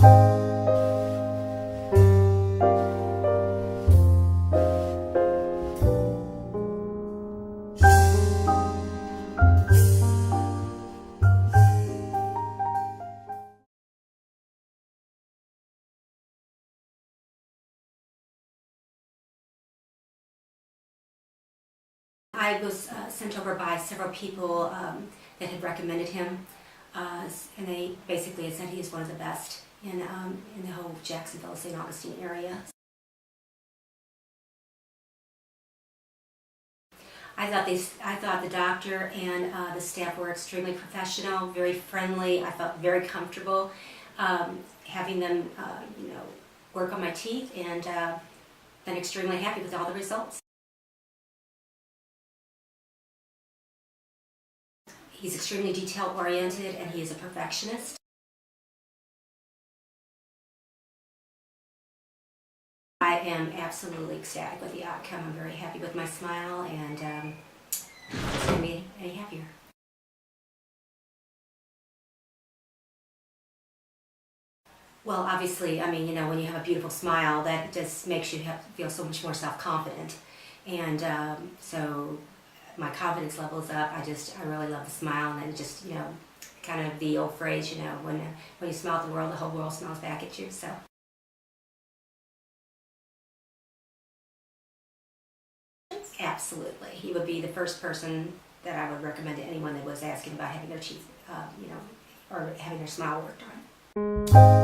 I was sent over by several people that had recommended him, and they basically had said he is one of the best in the whole Jacksonville, St. Augustine area. I thought the doctor and the staff were extremely professional, very friendly. I felt very comfortable having them, work on my teeth, and been extremely happy with all the results. He's extremely detail-oriented, and he is a perfectionist. I am absolutely ecstatic with the outcome. I'm very happy with my smile, and it's going to be any happier. Well, obviously, when you have a beautiful smile, that just makes you feel so much more self-confident. And so my confidence level is up. I really love the smile, and just, kind of the old phrase, when you smile at the world, the whole world smiles back at you. So. Absolutely. He would be the first person that I would recommend to anyone that was asking about having their teeth, or having their smile worked on.